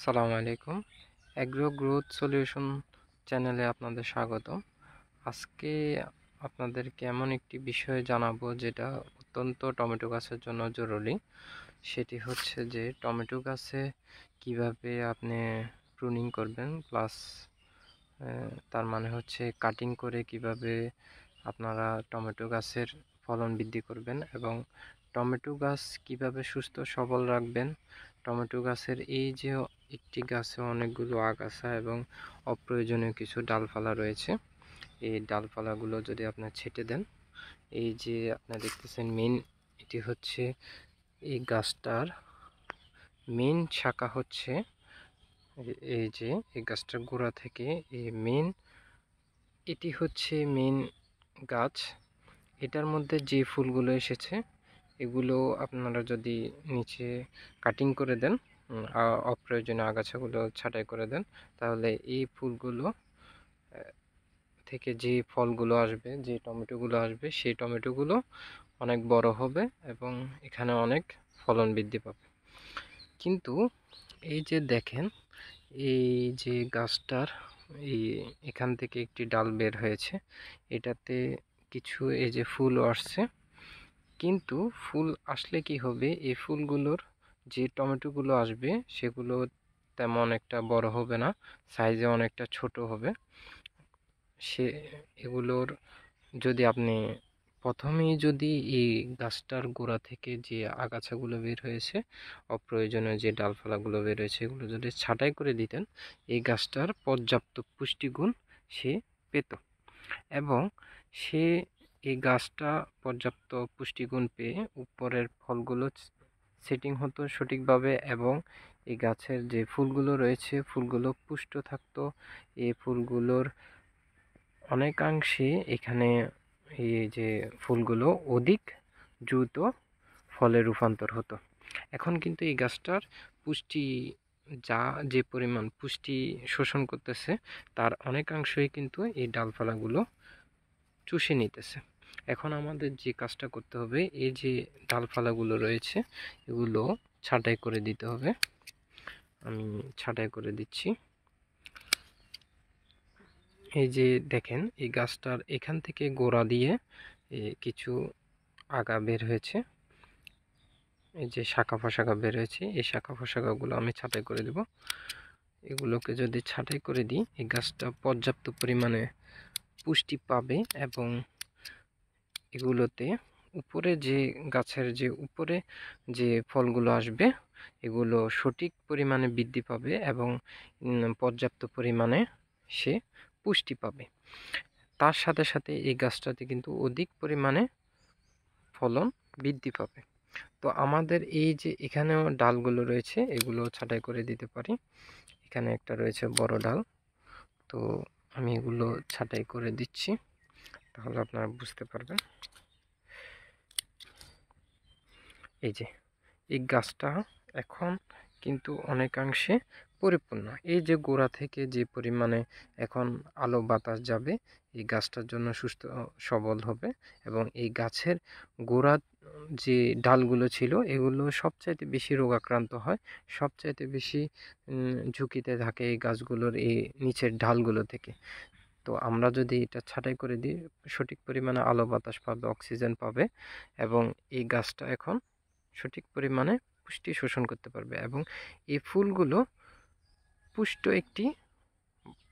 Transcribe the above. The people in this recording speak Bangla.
আসসালামু আলাইকুম। অ্যাগ্রো গ্রোথ সলিউশন চ্যানেলে আপনাদের স্বাগতম। আজকে আপনাদেরকে এমন একটি বিষয় জানাবো যেটা অত্যন্ত টমেটো গাছের জন্য জরুরি। সেটি হচ্ছে যে টমেটো গাছে কিভাবে আপনি প্রুনিং করবেন, প্লাস তার মানে হচ্ছে কাটিং করে কিভাবে আপনারা টমেটো গাছের ফলন বৃদ্ধি করবেন এবং টমেটো গাছ কিভাবে সুস্থ সবল রাখবেন। টমেটো গাছের এই যে একটি গাছে অনেকগুলো আগাছা এবং অপ্রয়োজনীয় কিছু ডালপালা রয়েছে, এই ডালপালাগুলো যদি আপনার ছেটে দেন, এই যে আপনারা দেখতেছেন মেন, এটি হচ্ছে এই গাছটার মেন শাখা হচ্ছে এই যে এই গাছটার গোড়া থেকে এই মেন, এটি হচ্ছে মেন গাছ। এটার মধ্যে যে ফুলগুলো এসেছে এগুলো আপনারা যদি নিচে কাটিং করে দেন, অপ্রয়োজনীয় আগাছাগুলো ছাঁটাই করে দেন, তাহলে এই ফুলগুলো থেকে যে ফলগুলো আসবে, যে টমেটোগুলো আসবে, সেই টমেটোগুলো অনেক বড় হবে এবং এখানে অনেক ফলন বৃদ্ধি পাবে। কিন্তু এই যে দেখেন, এই যে গাছটার এখান থেকে একটি ডাল বের হয়েছে, এটাতে কিছু এই যে ফুলও আসছে। কিন্তু ফুল আসলে কি হবে, এই ফুলগুলোর যে টমেটোগুলো আসবে সেগুলো তেমন একটা বড় হবে না, সাইজে অনেকটা ছোট হবে। সে এগুলোর যদি আপনি প্রথমেই যদি এই গাছটার গোড়া থেকে যে আগাছাগুলো বের হয়েছে, অপ্রয়োজনীয় যে ডালপালাগুলো বের হয়েছে, এগুলো যদি ছাঁটাই করে দিতেন, এই গাছটার পর্যাপ্ত পুষ্টিগুণ সে পেত এবং সে এই গাছটা পর্যাপ্ত পুষ্টিগুণ পেয়ে উপরের ফলগুলো সেটিং হতো সঠিকভাবে এবং এই গাছের যে ফুলগুলো রয়েছে ফুলগুলো পুষ্ট থাকতো। এই ফুলগুলোর অনেকাংশে এখানে এই যে ফুলগুলো অধিক দ্রুত ফলে রূপান্তর হতো। এখন কিন্তু এই গাছটার পুষ্টি, যে পরিমাণ পুষ্টি শোষণ করতেছে তার অনেকাংশই কিন্তু এই ডালপালাগুলো চুষে নিতেছে। এখন আমাদের যে কাজটা করতে হবে, এই যে ডালপালাগুলো রয়েছে এগুলো ছাঁটাই করে দিতে হবে। আমি ছাঁটাই করে দিচ্ছি। এই যে দেখেন, এই গাছটার এখান থেকে গোড়া দিয়ে কিছু আগা বের হয়েছে, এই যে শাখা প্রশাখা বের হয়েছে, এই শাখা প্রশাখাগুলো আমি ছাঁটাই করে দেব। এগুলোকে যদি ছাঁটাই করে দিই, এই গাছটা পর্যাপ্ত পরিমাণে পুষ্টি পাবে এবং এগুলোতে উপরে যে গাছের যে উপরে যে ফলগুলো আসবে এগুলো সঠিক পরিমাণে বৃদ্ধি পাবে এবং পর্যাপ্ত পরিমাণে সে পুষ্টি পাবে। তার সাথে সাথে এই গাছটাতে কিন্তু অধিক পরিমাণে ফলন বৃদ্ধি পাবে। তো আমাদের এই যে এখানেও ডালগুলো রয়েছে এগুলো ছাঁটাই করে দিতে পারি। এখানে একটা রয়েছে বড় ডাল, তো আমি এগুলো ছাঁটাই করে দিচ্ছি, তাহলে আপনারা বুঝতে পারবেন। এই যে এই গাছটা এখন কিন্তু অনেকাংশে পরিপূর্ণ। এই যে গোড়া থেকে যে পরিমাণে এখন আলো বাতাস যাবে এই গাছটার জন্য সুস্থ সবল হবে এবং এই গাছের গোড়ার যে ডালগুলো ছিল এগুলো সবচাইতে বেশি রোগাক্রান্ত হয়, সবচাইতে বেশি ঝুঁকিতে থাকে এই গাছগুলোর এই নিচের ডালগুলো থেকে। তো আমরা যদি এটা ছাঁটাই করে দিই, সঠিক পরিমাণে আলো বাতাস পাবে, অক্সিজেন পাবে এবং এই গাছটা এখন সঠিক পরিমাণে পুষ্টি শোষণ করতে পারবে এবং এই ফুলগুলো পুষ্ট একটি